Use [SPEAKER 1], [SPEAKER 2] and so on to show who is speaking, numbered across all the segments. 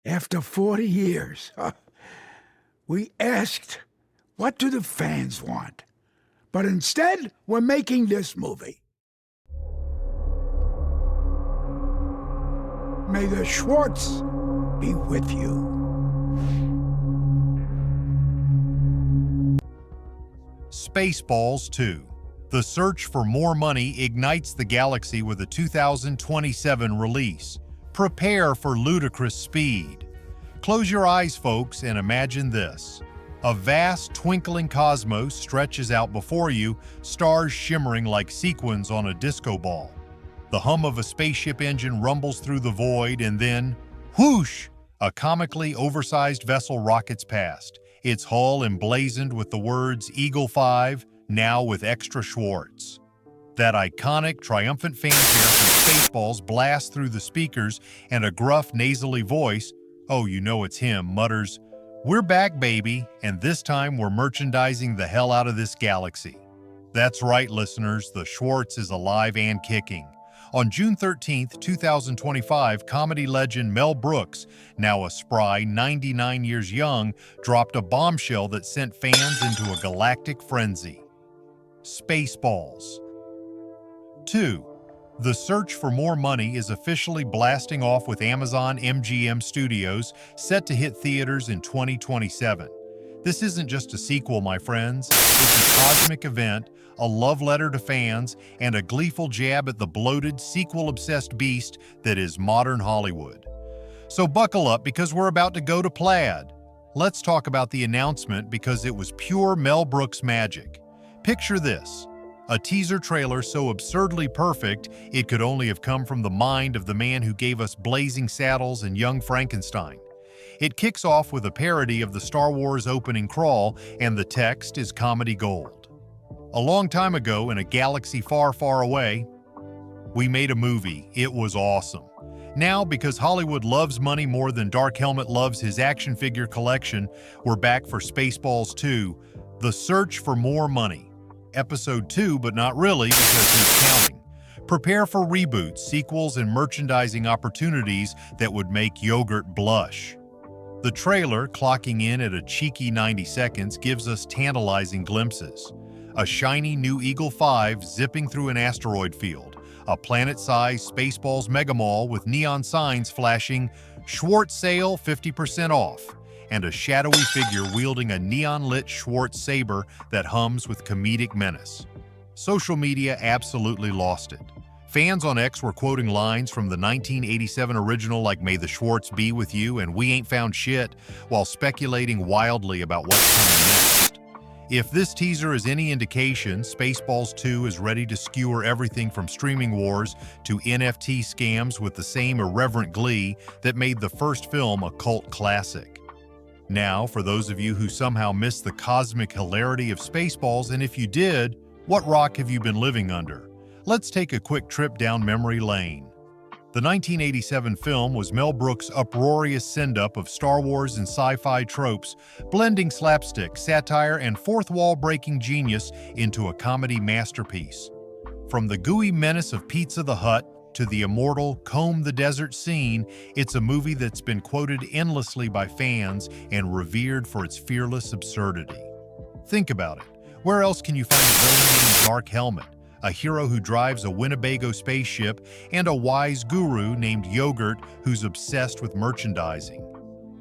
[SPEAKER 1] After 40 years, we asked, what do the fans want? But instead, we're making this movie. May the Schwartz be with you.
[SPEAKER 2] Spaceballs 2. The search for more money ignites the galaxy with a 2027 release. Prepare for ludicrous speed. Close your eyes, folks, and imagine this. A vast, twinkling cosmos stretches out before you, stars shimmering like sequins on a disco ball. The hum of a spaceship engine rumbles through the void, and then, whoosh! A comically oversized vessel rockets past, its hull emblazoned with the words Eagle 5, now with extra Schwartz. That iconic, triumphant fanfare from Spaceballs blasts through the speakers, and a gruff, nasally voice, oh, you know it's him, mutters, "We're back, baby, and this time we're merchandising the hell out of this galaxy." That's right, listeners, the Schwartz is alive and kicking. On June 13, 2025, comedy legend Mel Brooks, now a spry 99 years young, dropped a bombshell that sent fans into a galactic frenzy. Spaceballs. 2. The search for more money is officially blasting off with Amazon MGM Studios, set to hit theaters in 2027. This isn't just a sequel, my friends. It's a cosmic event, a love letter to fans, and a gleeful jab at the bloated, sequel-obsessed beast that is modern Hollywood. So buckle up, because we're about to go to plaid. Let's talk about the announcement, because it was pure Mel Brooks magic. Picture this. A teaser trailer so absurdly perfect, it could only have come from the mind of the man who gave us Blazing Saddles and Young Frankenstein. It kicks off with a parody of the Star Wars opening crawl, and the text is comedy gold. A long time ago, in a galaxy far, far away, we made a movie. It was awesome. Now, because Hollywood loves money more than Dark Helmet loves his action figure collection, we're back for Spaceballs 2, The Search for More Money. Episode 2, but not really, because he's counting. Prepare for reboots, sequels, and merchandising opportunities that would make yogurt blush. The trailer, clocking in at a cheeky 90 seconds, gives us tantalizing glimpses. A shiny new Eagle 5 zipping through an asteroid field, a planet-sized Spaceballs mega mall with neon signs flashing, Schwartz sale 50% off, and a shadowy figure wielding a neon-lit Schwartz saber that hums with comedic menace. Social media absolutely lost it. Fans on X were quoting lines from the 1987 original like "May the Schwartz be with you" and "We ain't found shit," while speculating wildly about what's coming next. If this teaser is any indication, Spaceballs 2 is ready to skewer everything from streaming wars to NFT scams with the same irreverent glee that made the first film a cult classic. Now, for those of you who somehow missed the cosmic hilarity of Spaceballs, and if you did, what rock have you been living under? Let's take a quick trip down memory lane. The 1987 film was Mel Brooks' uproarious send-up of Star Wars and sci-fi tropes, blending slapstick, satire, and fourth-wall-breaking genius into a comedy masterpiece. From the gooey menace of Pizza the Hut to the immortal Comb the Desert scene, it's a movie that's been quoted endlessly by fans and revered for its fearless absurdity. Think about it. Where else can you find a villain named Dark Helmet, a hero who drives a Winnebago spaceship, and a wise guru named Yogurt who's obsessed with merchandising?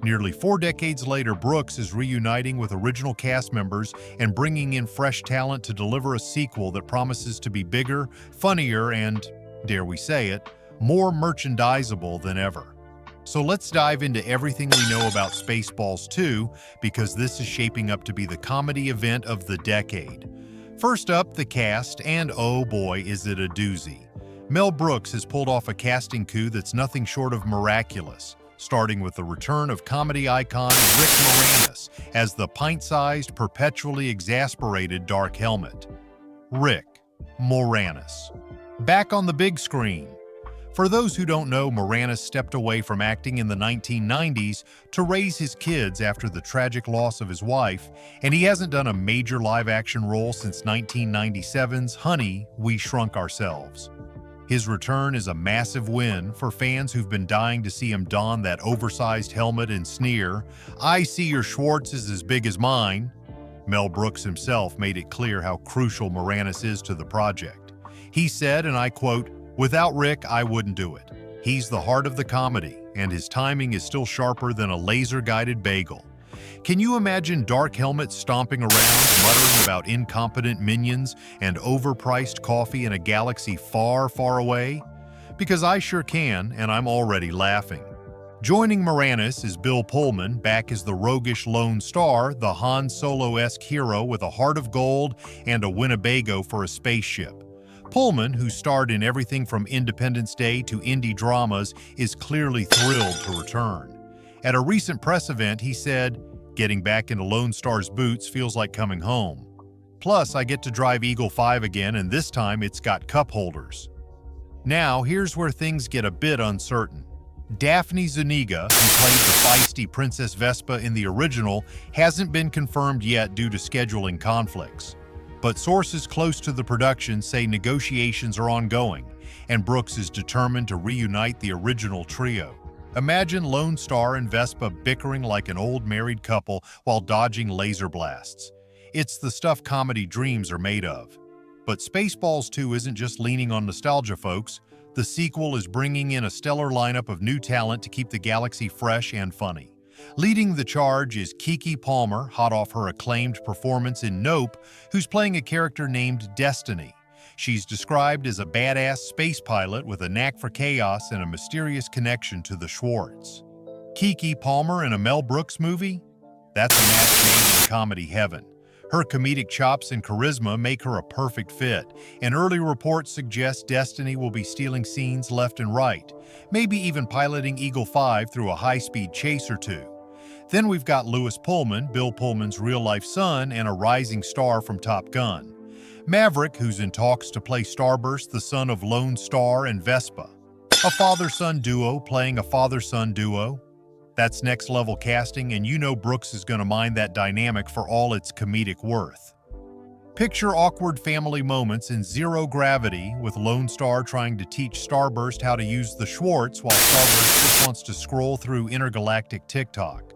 [SPEAKER 2] Nearly 4 decades later, Brooks is reuniting with original cast members and bringing in fresh talent to deliver a sequel that promises to be bigger, funnier, and, dare we say it, more merchandisable than ever. So let's dive into everything we know about Spaceballs 2, because this is shaping up to be the comedy event of the decade. First up, the cast, and oh boy, is it a doozy. Mel Brooks has pulled off a casting coup that's nothing short of miraculous, starting with the return of comedy icon Rick Moranis as the pint-sized, perpetually exasperated Dark Helmet. Rick Moranis. Back on the big screen. For those who don't know, Moranis stepped away from acting in the 1990s to raise his kids after the tragic loss of his wife, and he hasn't done a major live-action role since 1997's Honey, We Shrunk Ourselves. His return is a massive win for fans who've been dying to see him don that oversized helmet and sneer, "I see your Schwartz is as big as mine." Mel Brooks himself made it clear how crucial Moranis is to the project. He said, and I quote, "Without Rick, I wouldn't do it. He's the heart of the comedy, and his timing is still sharper than a laser-guided bagel." Can you imagine Dark Helmet stomping around, muttering about incompetent minions and overpriced coffee in a galaxy far, far away? Because I sure can, and I'm already laughing. Joining Moranis is Bill Pullman, back as the roguish Lone Starr, the Han Solo-esque hero with a heart of gold and a Winnebago for a spaceship. Pullman, who starred in everything from Independence Day to indie dramas, is clearly thrilled to return. At a recent press event, he said, "Getting back into Lone Starr's boots feels like coming home. Plus, I get to drive Eagle 5 again, and this time it's got cup holders." Now, here's where things get a bit uncertain. Daphne Zuniga, who played the feisty Princess Vespa in the original, hasn't been confirmed yet due to scheduling conflicts. But sources close to the production say negotiations are ongoing, and Brooks is determined to reunite the original trio. Imagine Lone Starr and Vespa bickering like an old married couple while dodging laser blasts. It's the stuff comedy dreams are made of. But Spaceballs 2 isn't just leaning on nostalgia, folks. The sequel is bringing in a stellar lineup of new talent to keep the galaxy fresh and funny. Leading the charge is Keke Palmer, hot off her acclaimed performance in Nope, who's playing a character named Destiny. She's described as a badass space pilot with a knack for chaos and a mysterious connection to the Schwartz. Keke Palmer in a Mel Brooks movie? That's a match made in comedy heaven. Her comedic chops and charisma make her a perfect fit, and early reports suggest Destiny will be stealing scenes left and right, maybe even piloting Eagle 5 through a high-speed chase or two. Then we've got Lewis Pullman, Bill Pullman's real-life son and a rising star from Top Gun. Maverick, who's in talks to play Starburst, the son of Lone Starr and Vespa. A father-son duo playing a father-son duo. That's next-level casting, and you know Brooks is going to mind that dynamic for all its comedic worth. Picture awkward family moments in Zero Gravity, with Lone Starr trying to teach Starburst how to use the Schwartz while Starburst just wants to scroll through intergalactic TikTok.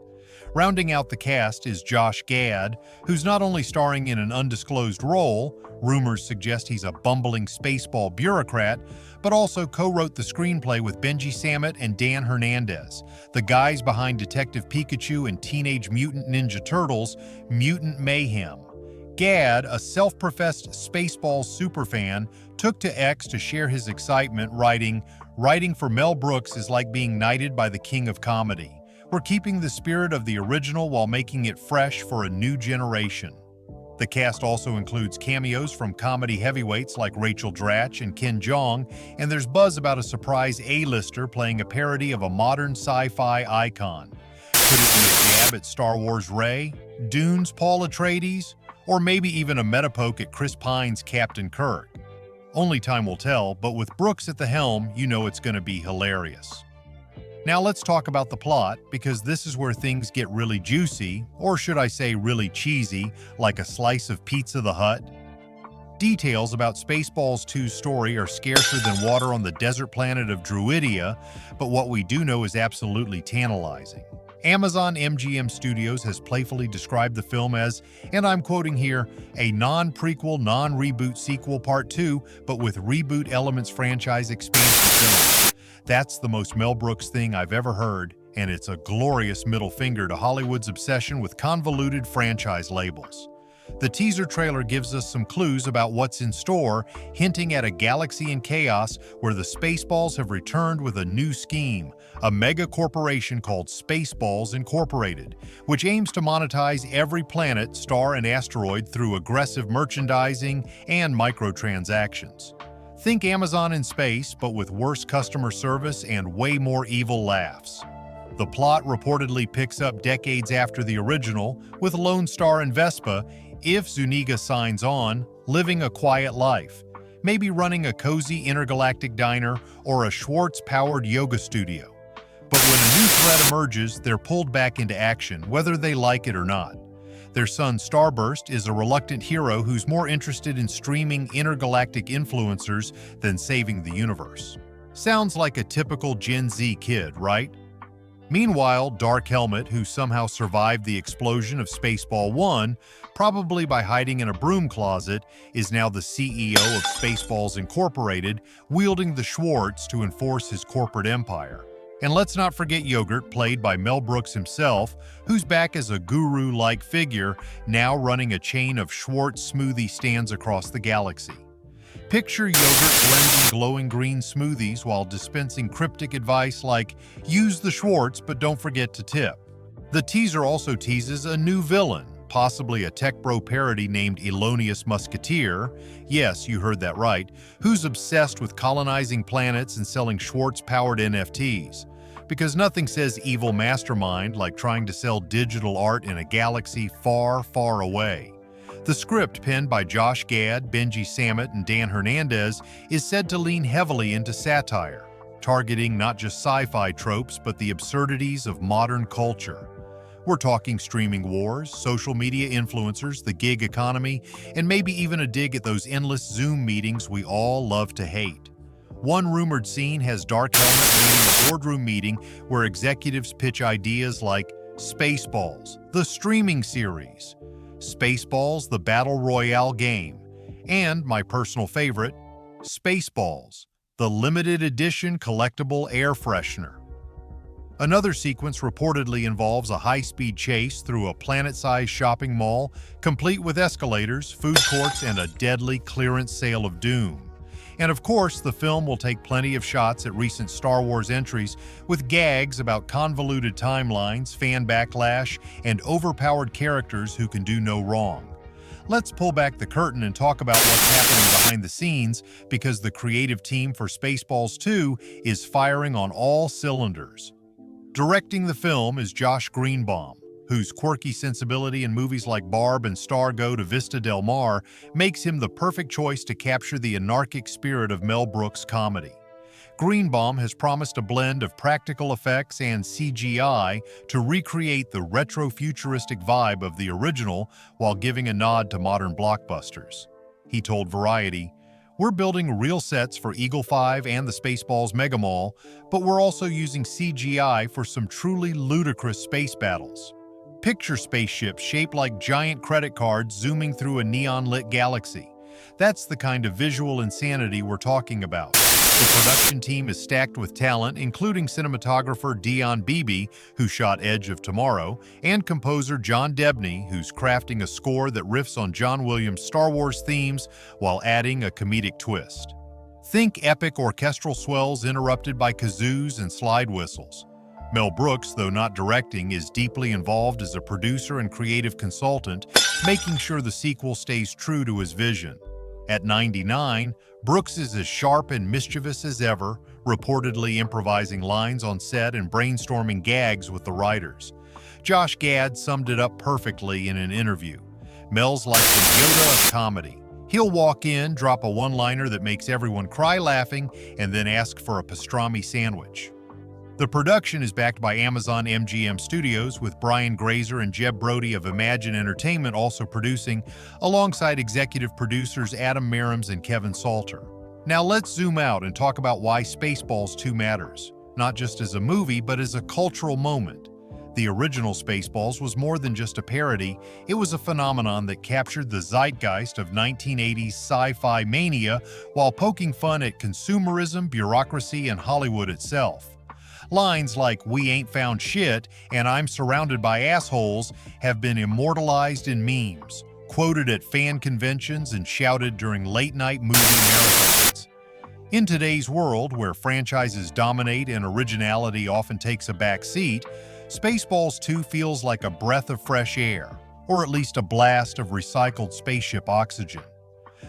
[SPEAKER 2] Rounding out the cast is Josh Gad, who's not only starring in an undisclosed role, rumors suggest he's a bumbling spaceball bureaucrat, but also co-wrote the screenplay with Benji Sammet and Dan Hernandez, the guys behind Detective Pikachu and Teenage Mutant Ninja Turtles, Mutant Mayhem. Gad, a self-professed Spaceballs superfan, took to X to share his excitement, writing for Mel Brooks is like being knighted by the king of comedy. We're keeping the spirit of the original while making it fresh for a new generation. The cast also includes cameos from comedy heavyweights like Rachel Dratch and Ken Jeong, and there's buzz about a surprise A-lister playing a parody of a modern sci-fi icon. Could it be a jab at Star Wars Rey, Dune's Paul Atreides, or maybe even a meta poke at Chris Pine's Captain Kirk? Only time will tell, but with Brooks at the helm, you know it's going to be hilarious. Now let's talk about the plot, because this is where things get really juicy, or should I say really cheesy, like a slice of Pizza the Hut. Details about Spaceballs 2's story are scarcer than water on the desert planet of Druidia, but what we do know is absolutely tantalizing. Amazon MGM Studios has playfully described the film as, and I'm quoting here, a non-prequel, non-reboot sequel part 2, but with reboot elements franchise expansion film. That's the most Mel Brooks thing I've ever heard, and it's a glorious middle finger to Hollywood's obsession with convoluted franchise labels. The teaser trailer gives us some clues about what's in store, hinting at a galaxy in chaos where the Spaceballs have returned with a new scheme, a mega corporation called Spaceballs Incorporated, which aims to monetize every planet, star, and asteroid through aggressive merchandising and microtransactions. Think Amazon in space, but with worse customer service and way more evil laughs. The plot reportedly picks up decades after the original, with Lone Starr and Vespa, if Zuniga signs on, living a quiet life, maybe running a cozy intergalactic diner or a Schwartz-powered yoga studio. But when a new threat emerges, they're pulled back into action, whether they like it or not. Their son Starburst is a reluctant hero who's more interested in streaming intergalactic influencers than saving the universe. Sounds like a typical Gen Z kid, right? Meanwhile, Dark Helmet, who somehow survived the explosion of Spaceball 1, probably by hiding in a broom closet, is now the CEO of Spaceballs Incorporated, wielding the Schwartz to enforce his corporate empire. And let's not forget Yogurt, played by Mel Brooks himself, who's back as a guru-like figure, now running a chain of Schwartz smoothie stands across the galaxy. Picture Yogurt blending glowing green smoothies while dispensing cryptic advice like, use the Schwartz but don't forget to tip. The teaser also teases a new villain, possibly a tech bro parody named Elonius Musketeer, yes, you heard that right, who's obsessed with colonizing planets and selling Schwartz-powered NFTs. Because nothing says evil mastermind like trying to sell digital art in a galaxy far, far away. The script, penned by Josh Gad, Benji Sammet, and Dan Hernandez, is said to lean heavily into satire, targeting not just sci-fi tropes but the absurdities of modern culture. We're talking streaming wars, social media influencers, the gig economy, and maybe even a dig at those endless Zoom meetings we all love to hate. One rumored scene has Dark Helmet leading a boardroom meeting where executives pitch ideas like Spaceballs, the streaming series, Spaceballs, the Battle Royale game, and, my personal favorite, Spaceballs, the limited edition collectible air freshener. Another sequence reportedly involves a high-speed chase through a planet-sized shopping mall, complete with escalators, food courts, and a deadly clearance sale of doom. And of course, the film will take plenty of shots at recent Star Wars entries with gags about convoluted timelines, fan backlash, and overpowered characters who can do no wrong. Let's pull back the curtain and talk about what's happening behind the scenes, because the creative team for Spaceballs 2 is firing on all cylinders. Directing the film is Josh Greenbaum, whose quirky sensibility in movies like Barb and Star Go to Vista Del Mar makes him the perfect choice to capture the anarchic spirit of Mel Brooks' comedy. Greenbaum has promised a blend of practical effects and CGI to recreate the retro-futuristic vibe of the original while giving a nod to modern blockbusters. He told Variety, "We're building real sets for Eagle 5 and the Spaceballs Mega Mall, but we're also using CGI for some truly ludicrous space battles. Picture spaceships shaped like giant credit cards zooming through a neon-lit galaxy. That's the kind of visual insanity we're talking about." The production team is stacked with talent, including cinematographer Dion Beebe, who shot Edge of Tomorrow, and composer John Debney, who's crafting a score that riffs on John Williams' Star Wars themes while adding a comedic twist. Think epic orchestral swells interrupted by kazoos and slide whistles. Mel Brooks, though not directing, is deeply involved as a producer and creative consultant, making sure the sequel stays true to his vision. At 99, Brooks is as sharp and mischievous as ever, reportedly improvising lines on set and brainstorming gags with the writers. Josh Gad summed it up perfectly in an interview. Mel's like the Yoda of comedy. He'll walk in, drop a one-liner that makes everyone cry laughing, and then ask for a pastrami sandwich. The production is backed by Amazon MGM Studios, with Brian Grazer and Jeb Brody of Imagine Entertainment also producing, alongside executive producers Adam Merrims and Kevin Salter. Now let's zoom out and talk about why Spaceballs 2 matters, not just as a movie, but as a cultural moment. The original Spaceballs was more than just a parody, it was a phenomenon that captured the zeitgeist of 1980s sci-fi mania while poking fun at consumerism, bureaucracy, and Hollywood itself. Lines like "we ain't found shit" and "I'm surrounded by assholes" have been immortalized in memes, quoted at fan conventions, and shouted during late-night movie marathons. In today's world, where franchises dominate and originality often takes a back seat, Spaceballs 2 feels like a breath of fresh air, or at least a blast of recycled spaceship oxygen.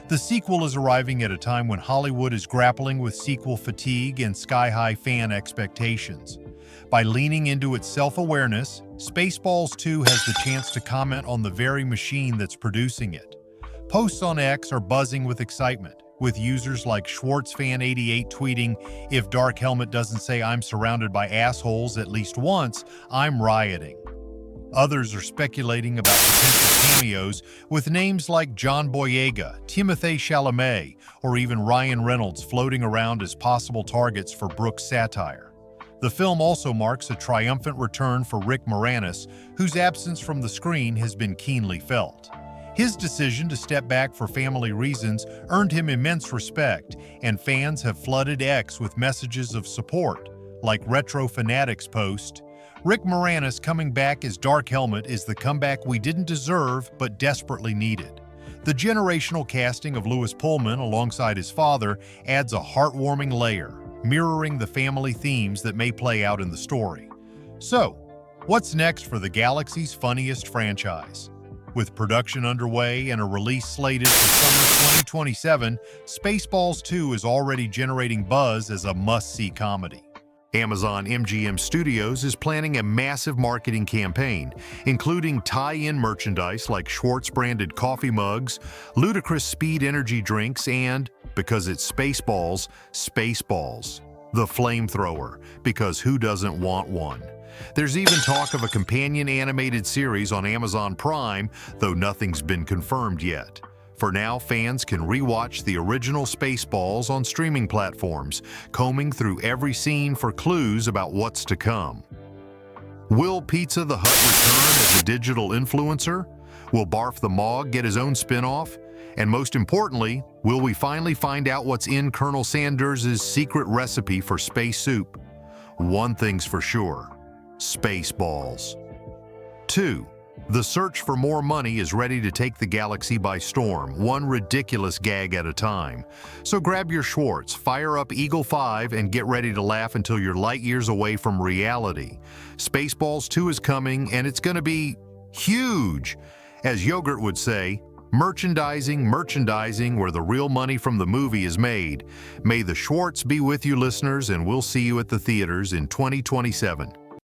[SPEAKER 2] The sequel is arriving at a time when Hollywood is grappling with sequel fatigue and sky-high fan expectations. By leaning into its self-awareness, Spaceballs 2 has the chance to comment on the very machine that's producing it. Posts on X are buzzing with excitement, with users like SchwartzFan88 tweeting, "If Dark Helmet doesn't say I'm surrounded by assholes at least once, I'm rioting." Others are speculating about potential cameos with names like John Boyega, Timothée Chalamet, or even Ryan Reynolds floating around as possible targets for Brooks' satire. The film also marks a triumphant return for Rick Moranis, whose absence from the screen has been keenly felt. His decision to step back for family reasons earned him immense respect, and fans have flooded X with messages of support, like Retro Fanatics post, "Rick Moranis coming back as Dark Helmet is the comeback we didn't deserve but desperately needed." The generational casting of Lewis Pullman alongside his father adds a heartwarming layer, mirroring the family themes that may play out in the story. So, what's next for the galaxy's funniest franchise? With production underway and a release slated for summer 2027, Spaceballs 2 is already generating buzz as a must-see comedy. Amazon MGM Studios is planning a massive marketing campaign, including tie-in merchandise like Schwartz-branded coffee mugs, Ludicrous speed energy drinks, and, because it's Spaceballs, Spaceballs, the flamethrower, because who doesn't want one? There's even talk of a companion animated series on Amazon Prime, though nothing's been confirmed yet. For now, fans can rewatch the original Spaceballs on streaming platforms, combing through every scene for clues about what's to come. Will Pizza the Hut return as a digital influencer? Will Barf the Mog get his own spin-off? And most importantly, will we finally find out what's in Colonel Sanders' secret recipe for space soup? One thing's for sure: Spaceballs. 2. The search for more money is ready to take the galaxy by storm, one ridiculous gag at a time. So grab your Schwartz, fire up Eagle 5, and get ready to laugh until you're light years away from reality. Spaceballs 2 is coming, and it's gonna be huge. As Yogurt would say, merchandising, where the real money from the movie is made. May the Schwartz be with you, listeners, and we'll see you at the theaters in 2027.